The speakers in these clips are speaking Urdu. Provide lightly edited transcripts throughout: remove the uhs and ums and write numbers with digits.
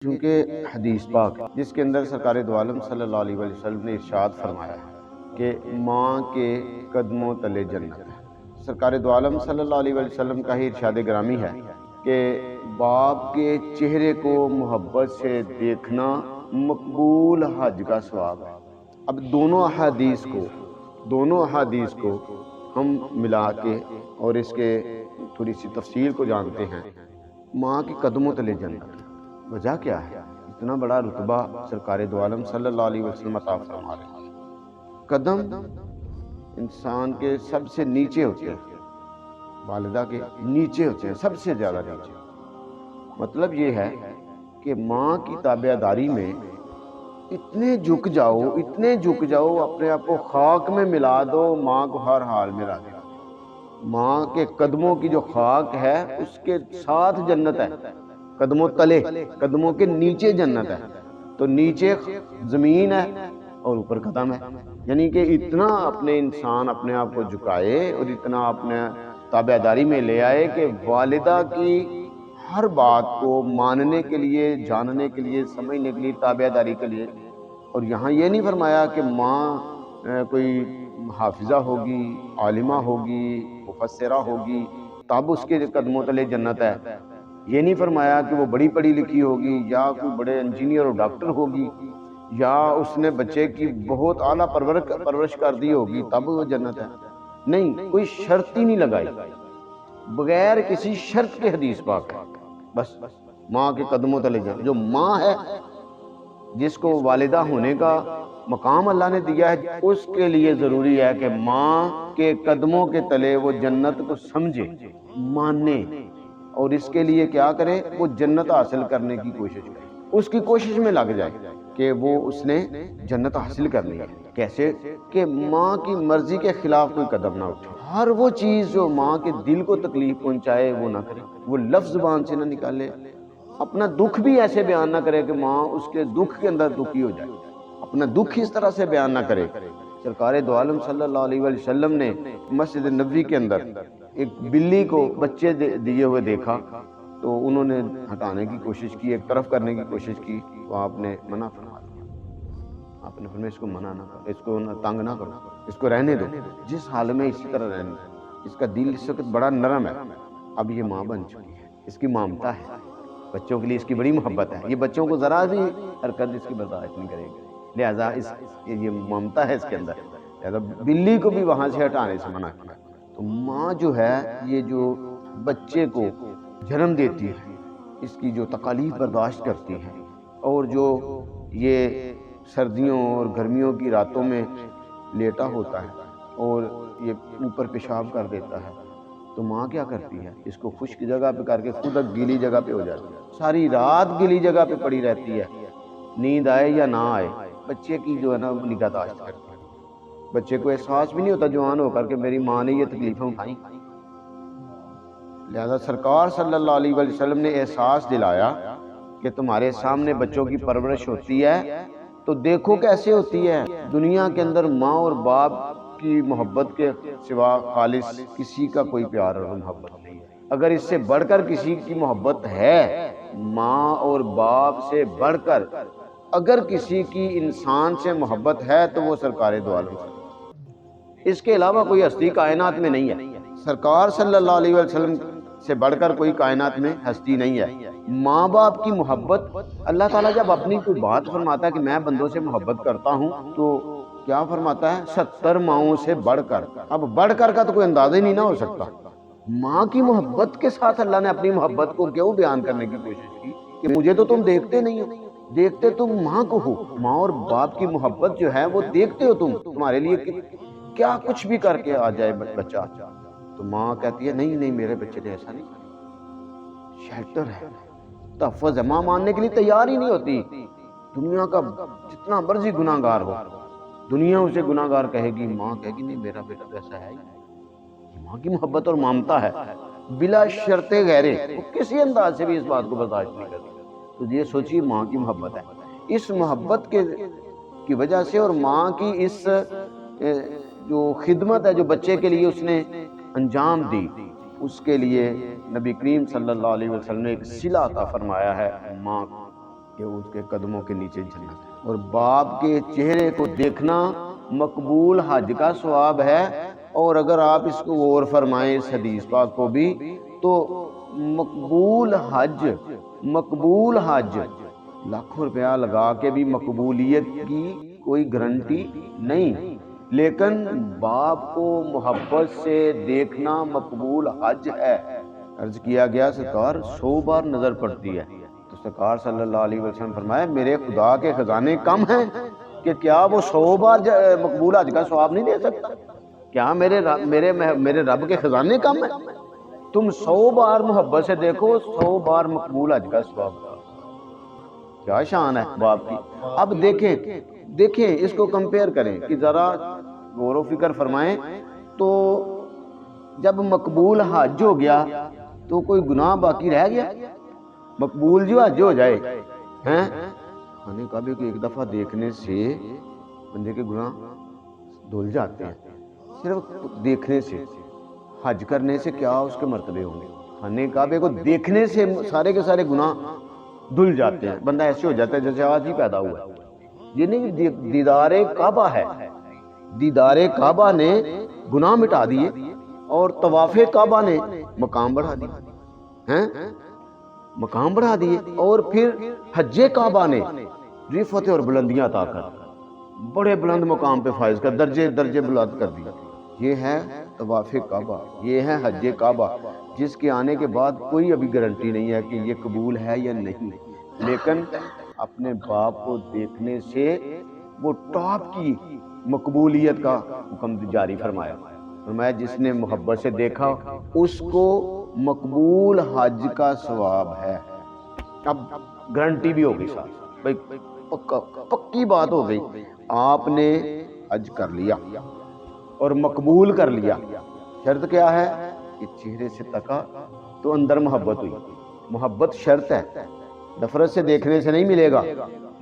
چونکہ حدیث پاک جس کے اندر سرکار دو عالم صلی اللہ علیہ وسلم نے ارشاد فرمایا ہے کہ ماں کے قدموں تلے جنت ہے۔ سرکار دو عالم صلی اللہ علیہ وسلم کا ہی ارشاد گرامی ہے کہ باپ کے چہرے کو محبت سے دیکھنا مقبول حج کا ثواب ہے۔ اب دونوں احادیث کو ہم ملا کے اور اس کے تھوڑی سی تفصیل کو جانتے ہیں۔ ماں کے قدموں تلے جنت، وجہ کیا ہے؟ اتنا بڑا رتبہ سرکار دو عالم صلی اللہ علیہ وسلم عطا فرما رہے ہیں۔ قدم انسان کے سب سے نیچے ہوتے ہیں، والدہ کے نیچے ہوتے ہیں، سب سے زیادہ نیچے۔ مطلب یہ ہے کہ ماں کی تابعداری میں اتنے جھک جاؤ، اپنے آپ کو خاک میں ملا دو، ماں کو ہر حال میں راضی۔ ماں کے قدموں کی جو خاک ہے اس کے ساتھ جنت ہے، قدموں تلے، قدموں کے نیچے جنت ہے۔ تو نیچے زمین ہے اور اوپر قدم ہے، یعنی کہ اتنا اپنے انسان اپنے آپ کو جھکائے اور اتنا اپنے تابعداری میں لے آئے کہ والدہ کی ہر بات کو ماننے کے لیے، جاننے کے لیے، سمجھنے کے لیے، تابعداری کے لیے۔ اور یہاں یہ نہیں فرمایا کہ ماں کوئی حافظہ ہوگی، عالمہ ہوگی، مفسرہ ہوگی تب اس کے قدموں تلے جنت ہے۔ یہ نہیں فرمایا کہ وہ بڑی پڑھی لکھی ہوگی یا کوئی بڑے انجینئر اور ڈاکٹر ہوگی یا اس نے بچے کی بہت اعلیٰ پرورش کر دی ہوگی تب وہ جنت ہے۔ نہیں، کوئی شرط ہی نہیں لگائی، بغیر کسی شرط کے حدیث پاک ہے۔ بس ماں کے قدموں تلے جنت۔ جو ماں ہے، جس کو والدہ ہونے کا مقام اللہ نے دیا ہے، اس کے لیے ضروری ہے کہ ماں کے قدموں کے تلے وہ جنت کو سمجھے، مانے، اور اس کے لیے کیا کرے؟ وہ جنت حاصل کرنے کی کوشش کرے، اس کی کوشش میں لگ جائے کہ وہ اس نے جنت حاصل کرنی ہے۔ کیسے؟ کہ ماں کی مرضی کے خلاف کوئی قدم نہ اٹھے، ہر وہ چیز جو ماں کے دل کو تکلیف پہنچائے وہ نہ کرے، وہ لفظ زبان سے نہ نکالے، اپنا دکھ بھی ایسے بیان نہ کرے کہ ماں اس کے دکھ کے اندر دکھی ہو جائے، اپنا دکھ اس طرح سے بیان نہ کرے۔ سرکار دو عالم صلی اللہ علیہ وسلم نے مسجد نبوی کے اندر ایک بلی کو بچے دیے ہوئے دیکھا تو انہوں نے ہٹانے کی کوشش کی، ایک طرف کرنے کی کوشش کی، تو آپ نے منع فرما دیا۔ آپ نے فرمایا اس کو منع نہ کرو، اس کو تنگ نہ کرو، اس کو رہنے دو، جس حال میں اسی طرح رہنے دو۔ اس کا دل اس وقت بڑا نرم ہے، اب یہ ماں بن چکی ہے، اس کی مامتا ہے، بچوں کے لیے اس کی بڑی محبت ہے، یہ بچوں کو ذرا بھی حرکت اس کی برداشت نہیں کرے گی، لہٰذا یہ مامتا ہے اس کے اندر، لہٰذا بلی کو بھی وہاں سے ہٹانے سے منع کیا۔ تو ماں جو ہے، یہ جو بچے کو جنم دیتی ہے، اس کی جو تکالیف برداشت کرتی ہے، اور جو یہ سردیوں اور گرمیوں کی راتوں میں لیٹا ہوتا ہے اور یہ اوپر پیشاب کر دیتا ہے، تو ماں کیا کرتی ہے؟ اس کو خشک جگہ پہ کر کے خود گیلی جگہ پہ ہو جاتی ہے، ساری رات گیلی جگہ پہ پڑی رہتی ہے، نیند آئے یا نہ آئے، بچے کی جو ہے نا نگہداشت کرتی ہے۔ بچے کو احساس بھی نہیں ہوتا جوان ہو کر کہ میری ماں نے یہ تکلیفیں اٹھائیں۔ لہذا سرکار صلی اللہ علیہ وسلم نے احساس دلایا کہ تمہارے سامنے بچوں کی پرورش ہوتی ہے تو دیکھو کیسے ہوتی ہے۔ دنیا کے اندر ماں اور باپ کی محبت کے سوا خالص کسی کا کوئی پیار اور محبت نہیں ہے۔ اگر اس سے بڑھ کر کسی کی محبت ہے، ماں اور باپ سے بڑھ کر اگر کسی کی انسان سے محبت ہے تو وہ سرکار دو عالم ہے، اس کے علاوہ کوئی ہستی کائنات میں نہیں ہے۔ سرکار صلی اللہ علیہ وسلم سے بڑھ کر کوئی کائنات میں ہستی نہیں ہے۔ ماں باپ کی محبت، اللہ تعالیٰ جب اپنی کوئی بات فرماتا ہے کہ میں بندوں سے محبت کرتا ہوں تو کیا فرماتا ہے؟ 70 ماؤں سے بڑھ کر۔ اب بڑھ کر کا تو کوئی اندازہ ہی نہیں نہ ہو سکتا۔ ماں کی محبت کے ساتھ اللہ نے اپنی محبت کو کیوں بیان کرنے کی کوشش کی کہ مجھے تو تم دیکھتے نہیں ہو، دیکھتے تم ماں کو ہو۔ ماں اور باپ کی محبت جو ہے وہ دیکھتے ہو تم، تمہارے لیے کیا کچھ بھی کر کے آ جائے بچہ، تو ماں کہتی ہے نہیں میرے بچے نے ایسا نہیں کرنا، شیلٹر ہے، تحفظ ہے۔ ماں ماننے کے لیے تیار ہی نہیں ہوتی، دنیا کا جتنا مرضی گناہ گار ہو، دنیا اسے گناہ گار کہے گی، ماں کہے گی نہیں میرا بیٹا تو ایسا ہے ہی۔ ماں کی محبت اور مامتا ہے بلا شرط غیرے، وہ کسی انداز سے بھی اس بات کو برداشت نہیں کرتی۔ تو یہ سوچیے ماں کی محبت ہے، اس محبت کی وجہ سے اور ماں کی اس جو خدمت ہے جو بچے کے لیے اس نے انجام دی، اس کے لیے نبی کریم صلی اللہ علیہ وسلم نے ایک صلہ عطا فرمایا ہے ماں کو، کہ اس کے قدموں کے نیچے جنت ہے، اور باپ کے چہرے کو دیکھنا مقبول حج کا ثواب ہے۔ اور اگر آپ اس کو غور فرمائیں اس حدیث پاک کو بھی، تو مقبول حج لاکھوں روپیہ لگا کے بھی مقبولیت کی کوئی گارنٹی نہیں، لیکن باپ کو محبت سے دیکھنا مقبول حج ہے۔ عرض کیا گیا سرکار 100 بار نظر پڑتی ہے، تو سرکار صلی اللہ علیہ وسلم فرمایا میرے خدا کے خزانے کم ہیں کہ کیا وہ 100 بار مقبول حج کا ثواب نہیں دے سکتا؟ کیا میرے رب کے خزانے کم ہیں؟ تم 100 بار محبت سے دیکھو، 100 بار مقبول حج کا ثواب کا۔ کیا شان ہے باپ کی۔ اب دیکھیں اس کو کمپیئر کریں کہ ذرا غور و فکر فرمائیں، تو جب مقبول حج ہو گیا تو کوئی گناہ باقی رہ گیا؟ مقبول جو حج ہو جائے ہیں، خانہ کعبے کو ایک دفعہ دیکھنے سے بندے کے گناہ دھل جاتے ہیں، صرف دیکھنے سے۔ حج کرنے سے کیا اس کے مرتبے ہوں گے؟ خانہ کعبے کو دیکھنے سے سارے کے سارے گناہ دھل جاتے ہیں، بندہ ایسے ہو جاتا ہے جیسے آج ہی پیدا ہوا ہے۔ یہ نہیں کہ دیدار کعبہ ہے، دیدار کعبہ نے گناہ مٹا دیے، اور طواف کعبہ نے مقام بڑھا دیے ہیں، مقام بڑھا دیے، اور پھر حج کعبہ نے رفعت اور بلندیاں عطا کر بڑے بلند مقام پہ فائز کر درجے بلند کر دیا۔ یہ ہے طواف کعبہ، یہ ہے حج کعبہ، جس کے آنے کے بعد کوئی ابھی گارنٹی نہیں ہے کہ یہ قبول ہے یا نہیں، لیکن اپنے باپ کو دیکھنے سے وہ ٹاپ کی مقبولیت کا حکم جاری فرمایا۔ فرمایا جس نے محبت سے دیکھا اس کو مقبول حج کا ثواب ہے۔ اب گارنٹی بھی ہوگی ساتھ، بھائی پکی بات ہو گئی، آپ نے حج کر لیا اور مقبول کر لیا، شرط کیا ہے کہ چہرے سے تکا تو اندر محبت ہوئی۔ محبت شرط ہے، نفرت سے دیکھنے سے نہیں ملے گا،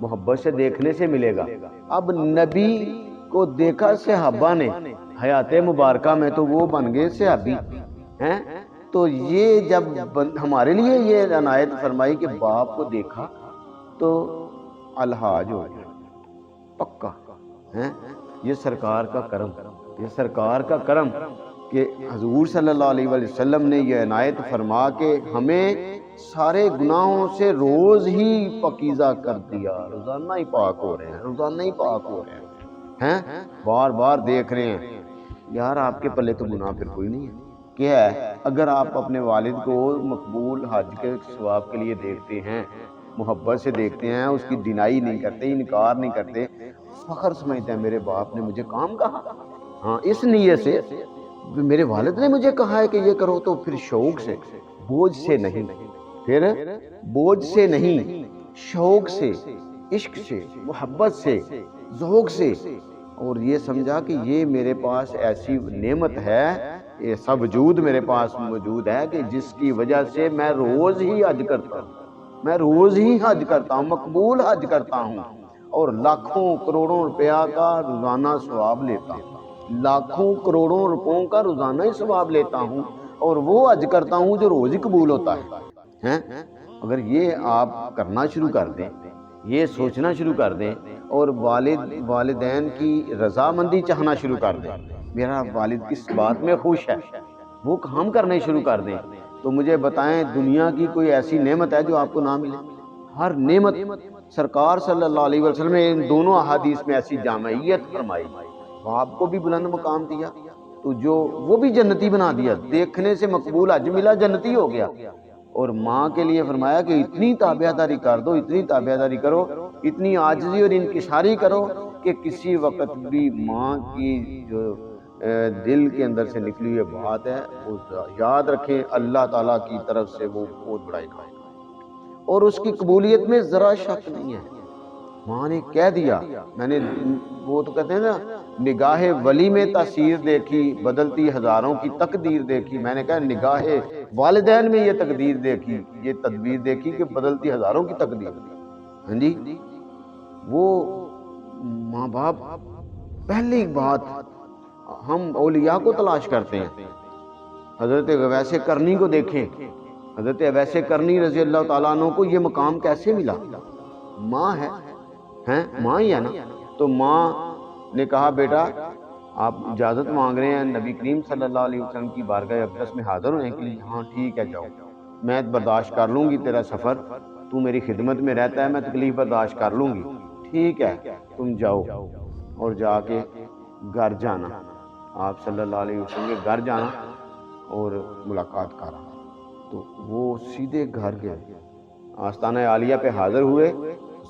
محبت سے دیکھنے سے ملے گا۔ اب نبی کو دیکھا صحابہ نے حیات مبارکہ میں تو وہ بن گئے صحابی ہیں، تو یہ جب ہمارے لیے یہ عنایت فرمائی کہ باپ کو دیکھا تو الحاج ہو گیا پکا ہیں۔ یہ سرکار کا کرم، یہ سرکار کا کرم کہ حضور صلی اللہ علیہ وسلم نے یہ عنایت فرما کے ہمیں سارے گناہوں سے روز ہی پاکیزہ کر دیا، روزانہ ہی پاک ہو رہے ہیں، روزانہ ہی پاک ہو رہے ہیں، بار بار دیکھ رہے ہیں۔ یار آپ کے پلے تو گناہ پھر کوئی نہیں ہے۔ کیا ہے اگر آپ اپنے والد کو مقبول حج کے ثواب کے لیے دیکھتے ہیں، محبت سے دیکھتے ہیں، اس کی ڈینائی نہیں کرتے، انکار نہیں کرتے، فخر سمجھتے ہیں میرے باپ نے مجھے کام کہا، ہاں اس نیت سے میرے والد نے مجھے کہا ہے کہ یہ کرو، تو پھر شوق سے، بوجھ سے نہیں، پھر بوجھ سے نہیں، شوق سے، عشق سے، محبت سے، ذوق سے، اور یہ سمجھا کہ یہ میرے پاس ایسی نعمت ہے، ایسا وجود میرے پاس موجود ہے کہ جس کی وجہ سے میں روز ہی حج کرتا ہوں، میں روز ہی حج کرتا ہوں، مقبول حج کرتا ہوں، اور لاکھوں کروڑوں روپیہ کا روزانہ ثواب لیتا ہوں، لاکھوں کروڑوں روپوں کا روزانہ ہی ثواب لیتا ہوں، اور وہ حج کرتا ہوں جو روز ہی قبول ہوتا ہے۔ اگر یہ آپ کرنا شروع کر دیں، یہ سوچنا شروع کر دیں، اور والدین کی رضامندی چاہنا شروع کر دیں، میرا والد کس بات میں خوش ہے، وہ کام کرنے شروع کر دیں، تو مجھے بتائیں دنیا کی کوئی ایسی نعمت ہے جو آپ کو نہ ملے؟ ہر نعمت سرکار صلی اللہ علیہ وسلم نے ان دونوں احادیث میں ایسی جامعیت فرمائی، باپ کو بھی بلند مقام دیا تو جو وہ بھی جنتی بنا دیا، دیکھنے سے مقبول حج ملا، جنتی ہو گیا، اور ماں کے لیے فرمایا کہ اتنی تابعداری کر دو، اتنی تابعداری کرو، اتنی عاجزی اور انکساری کرو کہ کسی وقت بھی ماں کی جو دل کے اندر سے نکلی ہوئی بات ہے وہ یاد رکھیں، اللہ تعالیٰ کی طرف سے وہ بہت بڑا انعام ہے، اور اس کی قبولیت میں ذرا شک نہیں ہے۔ ماں نے کہہ دیا، میں نے وہ تو کہتے ہیں نا نگاہ ولی میں تاثیر دیکھی، بدلتی ہزاروں کی تقدیر دیکھی، میں نے کہا نگاہ والدین میں یہ تقدیر دیکھی، یہ تدبیر دیکھی کہ بدلتی ہزاروں کی تقدیر۔ ہاں جی، وہ ماں باپ پہلی بات ہم اولیاء کو تلاش کرتے ہیں۔ حضرت اویس کرنی کو دیکھیں، حضرت اویس کرنی رضی اللہ تعالیٰ عنہ کو یہ مقام کیسے ملا؟ ماں ہے، ہیں ماں ہی ہے نا. تو ماں نے کہا بیٹا آپ اجازت مانگ رہے ہیں نبی کریم صلی اللہ علیہ وسلم کی بارگاہ اقدس میں حاضر ہونے کے لیے؟ ہاں ٹھیک ہے جاؤ، میں برداشت کر لوں گی تیرا سفر، تو میری خدمت میں رہتا ہے، میں تکلیف برداشت کر لوں گی، ٹھیک ہے تم جاؤ. اور جا کے گھر جانا، آپ صلی اللہ علیہ وسلم کے گھر جانا اور ملاقات کرنا. تو وہ سیدھے گھر گئے، آستانہ عالیہ پہ حاضر ہوئے.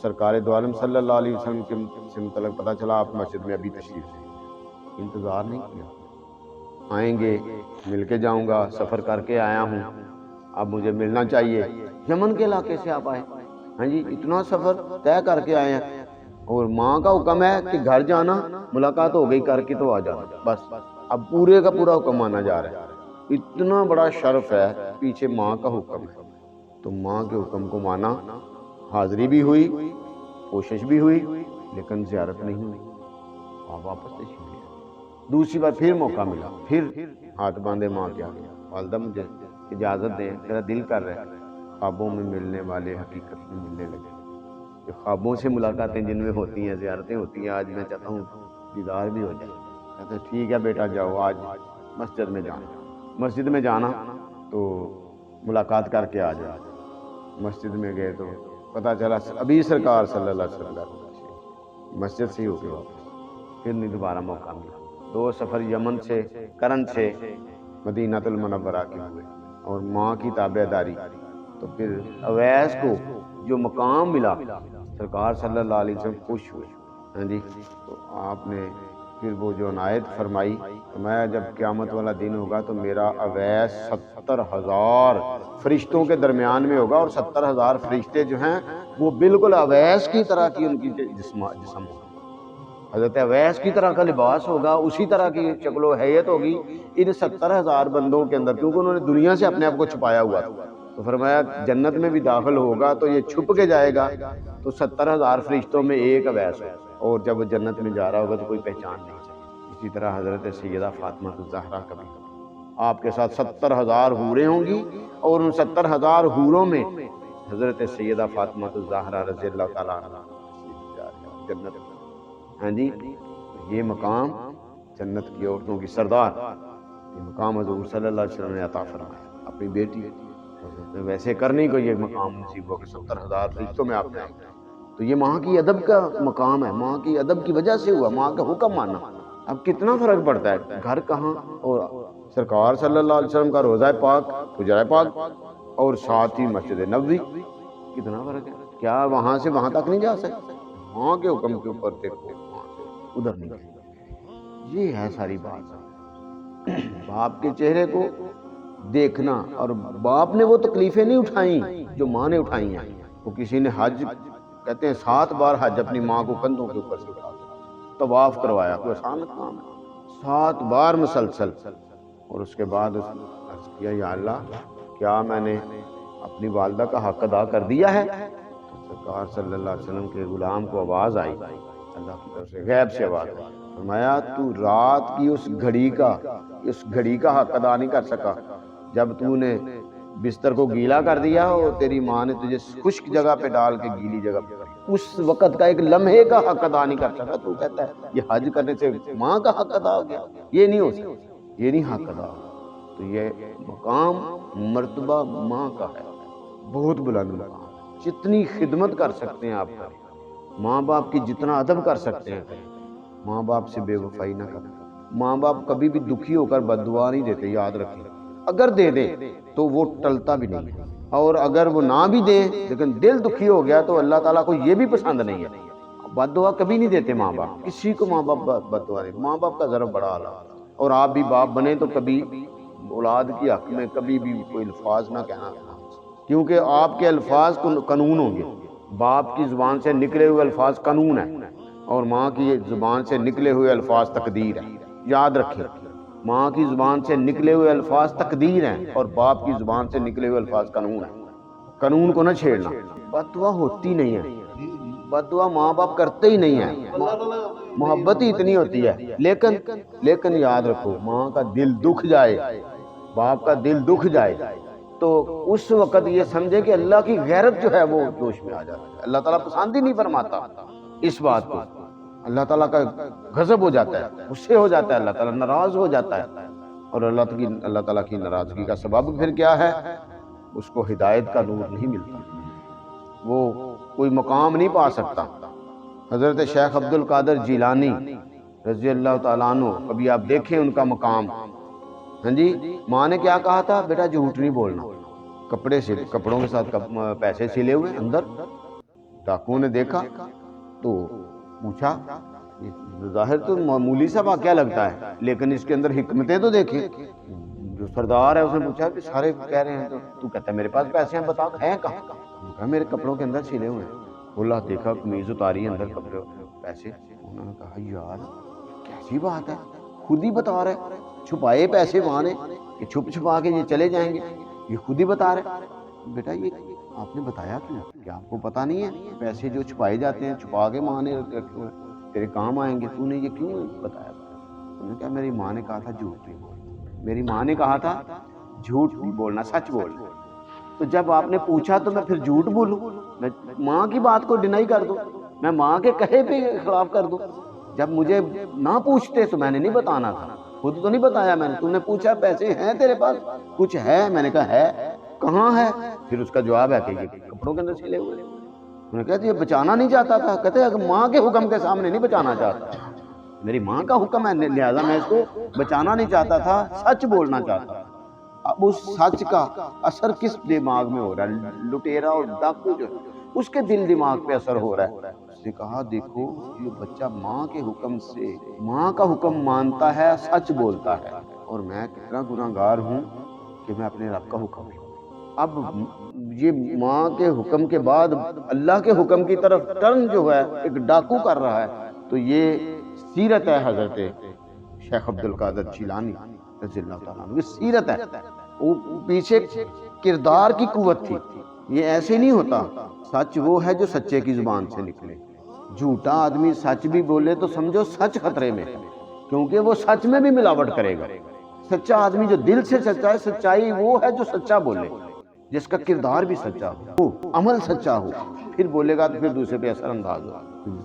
سرکار دو عالم صلی اللہ علیہ وسلم سے متعلق پتہ چلا آپ مسجد میں ابھی تشریف لے. انتظار نہیں کیا، آئیں گے مل کے جاؤں گا، سفر کر کے آیا ہوں، اب مجھے ملنا چاہیے. یمن کے علاقے سے آپ آئے، ہاں جی اتنا سفر طے کر کے آئے ہیں، اور ماں کا حکم ہے کہ گھر جانا، ملاقات ہو گئی کر کے تو آ جانا، بس اب پورے کا پورا حکم مانا جا رہا ہے. اتنا بڑا شرف ہے، پیچھے ماں کا حکم ہے. تو ماں کے حکم کو مانا، حاضری بھی ہوئی، کوشش بھی ہوئی، لیکن زیارت نہیں ہوئی. آپ واپس تشریف لے. دوسری بار پھر موقع ملا، پھر ہاتھ باندھے ماں کے آگے، والدہ مجھے اجازت دیں، میرا دل کر رہا ہے. خوابوں میں ملنے والے حقیقت میں ملنے لگے. جو خوابوں سے ملاقاتیں جن میں ہوتی ہیں، زیارتیں ہوتی ہیں، آج میں چاہتا ہوں دیدار بھی ہو جائے. کہتے ہیں ٹھیک ہے بیٹا جاؤ، آج مسجد میں جانا. مسجد میں جانا تو ملاقات کر کے آ جانا. مسجد میں گئے تو پتہ چلا ابھی سرکار صلی اللہ علیہ وسلم مسجد سے ہی ہو کے واپس. پھر نہیں دوبارہ موقع ملا. 2 سفر یمن سے، کرن سے مدینہ المنورہ کے ہوئے، اور ماں کی تابع داری. تو پھر اویس کو جو مقام ملا، سرکار صلی اللہ علیہ وسلم خوش ہوئے. ہاں جی تو آپ نے پھر وہ جو عنایت فرمائی، میں جب قیامت والا دن ہوگا تو میرا اویس 70,000 فرشتوں کے درمیان میں ہوگا، اور 70,000 فرشتے جو ہیں وہ بالکل اویس کی طرح کی ان کی جسم ہوگا. حضرت اویس کی طرح کا لباس ہوگا، اسی طرح کی شکل و حیت ہوگی ان 70,000 بندوں کے اندر، کیونکہ انہوں نے دنیا سے اپنے آپ کو چھپایا ہوا تھا. تو فرمایا جنت میں بھی داخل ہوگا تو یہ چھپ کے جائے گا، تو 70,000 فرشتوں میں ایک اویس ہوگا، اور جب وہ جنت میں جا رہا ہوگا تو کوئی پہچان نہیں چاہیے. اسی طرح حضرت سیدہ فاطمہ الزہرا کا بھی آپ کے ساتھ 70,000 حوریں ہوں گی، اور ان 70,000 حوروں میں حضرت سیدہ فاطمہ الزہرا رضی اللہ تعالیٰ عنہ جنت میں. ہاں جی یہ مقام جنت کی عورتوں کی سردار، یہ مقام حضور صلی اللہ علیہ وسلم نے عطا فرمایا اپنی بیٹی. ویسے کرنے کو یہ مقام نصیب ہو کہ 70,000 فرشتوں میں آپ نے. تو یہ ماں کی ادب کا مقام ہے، ماں کی ادب کی وجہ سے ہوا، ماں کا حکم مانا. اب کتنا فرق پڑتا ہے گھر کہاں، اور سرکار صلی اللہ علیہ وسلم کا روضہ پاک، حجرہ پاک، اور ساتھ ہی مسجد نبوی. کتنا فرق ہے. کیا وہاں سے وہاں تک نہیں جا سکتے؟ ماں کے حکم کے اوپر دیکھو ادھر نہیں گئے. یہ ہے ساری بات. باپ کے چہرے کو دیکھنا، اور باپ نے وہ تکلیفیں نہیں اٹھائیں جو ماں نے اٹھائی ہیں. وہ کسی نے حج، کہتے ہیں 7 بار حج اپنی ماں کو کندھوں کے اوپر سے اٹھا طواف کروایا، کوئی آسان کام ہے، 7 بار مسلسل. اور اس کے بعد اس نے عرض کیا یا اللہ کیا میں نے اپنی والدہ کا حق ادا کر دیا ہے؟ تو سرکار صلی اللہ علیہ وسلم کے غلام کو آواز آئی، اللہ کی طرف سے غیب سے آواز آئی. فرمایا تو رات کی اس گھڑی کا حق ادا نہیں کر سکا جب تو نے بستر کو گیلا کر دیا اور تیری ماں نے تجھے خشک جگہ پہ ڈال کے گیلی جگہ پہ، اس وقت کا ایک لمحے کا حق ادا نہیں کر سکا. تو کہتا ہے یہ حج کرنے سے ماں کا حق ادا ہو گیا؟ یہ نہیں ہو سکتا، یہ نہیں حق ادا ہو. تو یہ مقام مرتبہ ماں کا ہے، بہت بلند مقام. جتنی خدمت کر سکتے ہیں آپ کریں، ماں باپ کی جتنا ادب کر سکتے ہیں کریں. ماں باپ سے بے وفائی نہ کریں. ماں باپ کبھی بھی دکھی ہو کر بد دعا نہیں دیتے، یاد رکھیں. اگر دے دیں تو وہ ٹلتا بھی نہیں ہے، اور اگر وہ نہ بھی دیں لیکن دل دکھی ہو گیا تو اللہ تعالیٰ کو یہ بھی پسند نہیں ہے. بد دعا کبھی نہیں دیتے ماں باپ، کسی کو ماں باپ بد دعا نہیں. ماں باپ کا ضرب بڑا اعلیٰ. اور آپ بھی باپ بنے تو کبھی اولاد کی حق میں کبھی بھی کوئی الفاظ نہ کہنا، کیونکہ آپ کے الفاظ قانون ہوں گے. باپ کی زبان سے نکلے ہوئے الفاظ قانون ہے، اور ماں کی زبان سے نکلے ہوئے الفاظ تقدیر ہے. یاد رکھیں، ماں کی زبان سے نکلے ہوئے الفاظ تقدیر ہیں، اور باپ کی زبان سے نکلے ہوئے الفاظ قانون ہیں. قانون کو نہ چھیڑنا. بد دعا ہوتی نہیں ہے، بد دعا ماں باپ کرتے ہی نہیں ہیں، محبت ہی اتنی ہوتی ہے. لیکن یاد رکھو، ماں کا دل دکھ جائے، باپ کا دل دکھ جائے تو اس وقت یہ سمجھے کہ اللہ کی غیرت جو ہے وہ جوش میں آ جاتا ہے. اللہ تعالیٰ پسند ہی نہیں فرماتا اس بات کو. اللہ تعالیٰ کا غضب ہو جاتا ہے, غصے ہو جاتا ہے, اللہ تعالیٰ ناراض ہو جاتا ہے. اور اللہ تعالیٰ کی ناراضگی کا سبب پھر کیا ہے؟ اس کو ہدایت کا نور نہیں ملتا, وہ کوئی مقام نہیں پا سکتا. حضرت شیخ عبد القادر جیلانی رضی اللہ تعالیٰ عنہ, کبھی آپ دیکھیں ان کا مقام. ہاں جی, ماں نے کیا کہا تھا؟ بیٹا جھوٹ نہیں بولنا. کپڑوں کے ساتھ پیسے سلے ہوئے اندر. ڈاکوؤں نے دیکھا تو پوچھا, ظاہر تو معمولی سا واقعہ لگتا ہے لیکن اس کے اندر حکمتیں تو دیکھیں. جو سردار ہے اس نے پوچھا کہ سارے کہہ رہے ہیں تو کہتا ہے میرے پاس پیسے ہیں, بتا ہیں کہاں؟ کہا میرے کپڑوں کے اندر سلے ہوئے ہیں. اللہ دیکھا قمیض اتاری اندر کپڑے پیسے. انہوں نے کہا یار کیسی بات ہے, خود ہی بتا رہے, چھپائے پیسے وہاں نے کہ چھپ چھپا کے یہ چلے جائیں گے, یہ خود ہی بتا رہے. بیٹا یہ آپ نے بتایا کیوں؟ کیا آپ کو پتا نہیں ہے پیسے جو چھپائے جاتے ہیں چھپا کے ماں نے تیرے کام آئیں گے, تو نے یہ کیوں بتایا؟ انہوں نے کہا میری ماں نے کہا تھا جھوٹ نہیں بولنا, میری ماں نے کہا تھا جھوٹ نہیں بولنا, سچ بولنا. تو جب آپ نے پوچھا تو میں پھر جھوٹ بولوں؟ میں ماں کی بات کو ڈینائی کر دوں, میں ماں کے کہے پہ خلاف کر دوں؟ جب مجھے نہ پوچھتے تو میں نے نہیں بتانا تھا, خود تو نہیں بتایا میں نے. تم نے پوچھا پیسے ہیں تیرے پاس؟ کچھ ہے؟ میں نے کہا ہے. کہاں ہے؟ پھر اس کا جواب ہے کہ یہ کپڑوں کے اندر سلے ہوئے. انہوں نے کہا یہ بچانا نہیں چاہتا تھا. کہتے اگر ماں کے حکم کے سامنے نہیں بچانا چاہتا, میری ماں کا حکم ہے لہذا میں اس کو بچانا نہیں چاہتا تھا, سچ بولنا چاہتا. اب اس سچ کا اثر کس دماغ میں ہو رہا ہے؟ لٹیرا اور ڈاکو جو ہے اس کے دل دماغ پہ اثر ہو رہا ہے. اس نے کہا دیکھو یہ بچہ ماں کے حکم سے ماں کا حکم مانتا ہے, سچ بولتا ہے, اور میں کتنا گناہگار ہوں کہ میں اپنے رب کا حکم لوں. اب یہ ماں کے حکم کے بعد اللہ کے حکم کی طرف ٹرن جو ہے ایک ڈاکو کر رہا ہے. تو یہ سیرت ہے حضرت شیخ عبد القادر جیلانی رضی اللہ تعالیٰ عنہ کی سیرت ہے. وہ پیچھے کردار کی قوت تھی. یہ ایسے نہیں ہوتا. سچ وہ ہے جو سچے کی زبان سے نکلے. جھوٹا آدمی سچ بھی بولے تو سمجھو سچ خطرے میں, کیونکہ وہ سچ میں بھی ملاوٹ کرے گا. سچا آدمی جو دل سے سچا ہے, سچائی وہ ہے جو سچا بولے, جس کا کردار بھی سچا ہو, عمل سچا ہو, پھر بولے گا تو پھر دوسرے پہ اثر انداز ہو.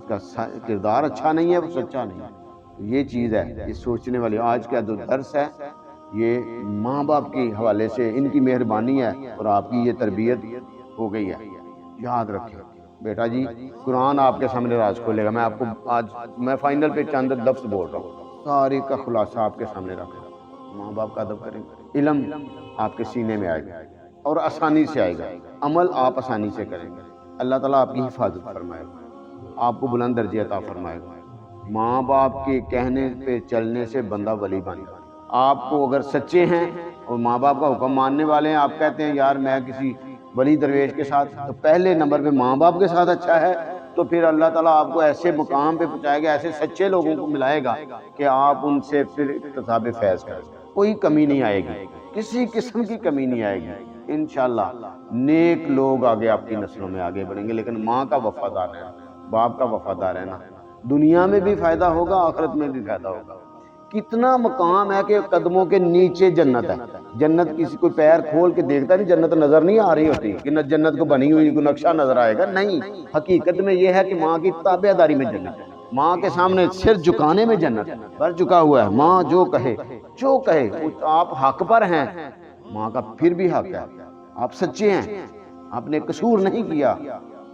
جس کا کردار اچھا نہیں ہے وہ سچا نہیں ہے. یہ چیز ہے, یہ سوچنے والی. آج کا جو درس ہے یہ ماں باپ کے حوالے سے ان کی مہربانی ہے اور آپ کی یہ تربیت ہو گئی ہے. یاد رکھیں بیٹا جی, قرآن آپ کے سامنے راز کھولے گا. میں آپ کو آج میں فائنل پہ چند لفظ بول رہا ہوں, سارے کا خلاصہ آپ کے سامنے رکھ رہا ہوں. ماں باپ کا ادب کریں, علم آپ کے سینے میں آئے گا اور آسانی سے آئے گا, عمل آپ آسانی سے کریں گے. اللہ تعالیٰ آپ کی حفاظت فرمائے گا, آپ کو بلند درجے عطا فرمائے گا. ماں باپ کے کہنے پہ چلنے سے بندہ ولی بن گا. آپ کو اگر سچے ہیں اور ماں باپ کا حکم ماننے والے ہیں, آپ کہتے ہیں یار میں کسی ولی درویش کے ساتھ, تو پہلے نمبر پہ ماں باپ کے ساتھ اچھا ہے, تو پھر اللہ تعالیٰ آپ کو ایسے مقام پہ پہنچائے گا, ایسے سچے لوگوں کو ملائے گا کہ آپ ان سے پھر اقتصاب فیض کریں. کوئی کمی نہیں آئے گی, کسی قسم کی کمی نہیں آئے گی. انشاءاللہ نیک لوگ آگے آپ کی نسلوں میں آگے بڑھیں گے. لیکن ماں کا وفادار رہنا, باپ کا وفادار رہنا, دنیا میں بھی فائدہ ہوگا, آخرت میں بھی فائدہ ہوگا. کتنا مقام ہے کہ قدموں کے نیچے جنت ہے. جنت کسی کوئی پیر کھول کے دیکھتا نہیں, جنت نظر نہیں آ رہی ہوتی کہ جنت کو بنی ہوئی کوئی نقشہ نظر آئے گا, نہیں. حقیقت میں یہ ہے کہ ماں کی تابع داری میں جنت ہے, ماں کے سامنے سر جھکانے میں جنت ہے. سر جھکا ہوا ہے, ماں جو کہے آپ حق پر ہیں, ماں کا پھر بھی حق ہے. آپ سچے ہیں, آپ نے قصور نہیں کیا,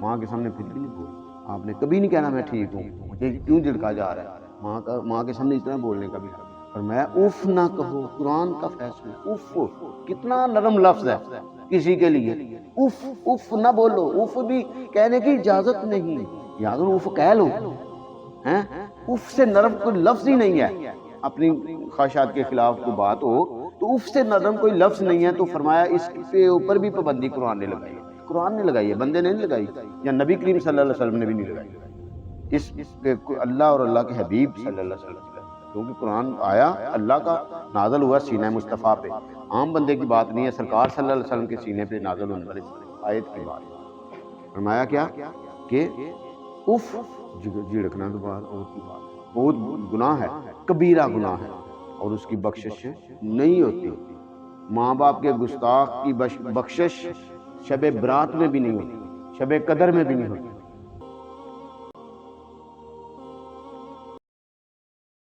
ماں کے سامنے پھر بھی نہیں بول. آپ نے کبھی نہیں کہنا میں ٹھیک ہوں, مجھے کیوں جھڑکا جا رہا ہے. ماں کے سامنے اس طرح بولنے کا بھی حق. اور میں اف نہ کہو, قرآن کا فیصلہ. اف کتنا نرم لفظ ہے کسی کے لیے. اف نہ بولو, اف بھی کہنے کی اجازت نہیں. یاد اف کہہ لو, اف سے نرم کوئی لفظ ہی نہیں ہے. اپنی خواہشات کے خلاف کوئی بات ہو تو اف سے نرم کوئی لفظ نہیں ہے. تو فرمایا اس کے اوپر بھی پابندی قرآن نے لگائی. قرآن نے لگائی ہے, بندے نے نہیں لگائی, یا نبی کریم صلی اللہ علیہ وسلم نے بھی نہیں لگائی. اس پہ اللہ اور اللہ کے حبیب صلی اللہ علیہ وسلم, کیونکہ قرآن آیا اللہ کا, نازل ہوا سینہ مصطفیٰ پہ, عام بندے کی بات نہیں ہے. سرکار صلی اللہ علیہ وسلم کے سینے پہ نازل ہونے والی آیت کی بات. فرمایا کیا کہ اف جھڑکنا تو بات اور کی بات, بہت گناہ ہے, کبیرہ گناہ ہے, اور اس کی بخشش نہیں ہوتی. ماں باپ کے گستاخ کی بخشش شب برات میں بھی نہیں ہوتی، شب قدر میں بھی نہیں ہوتی۔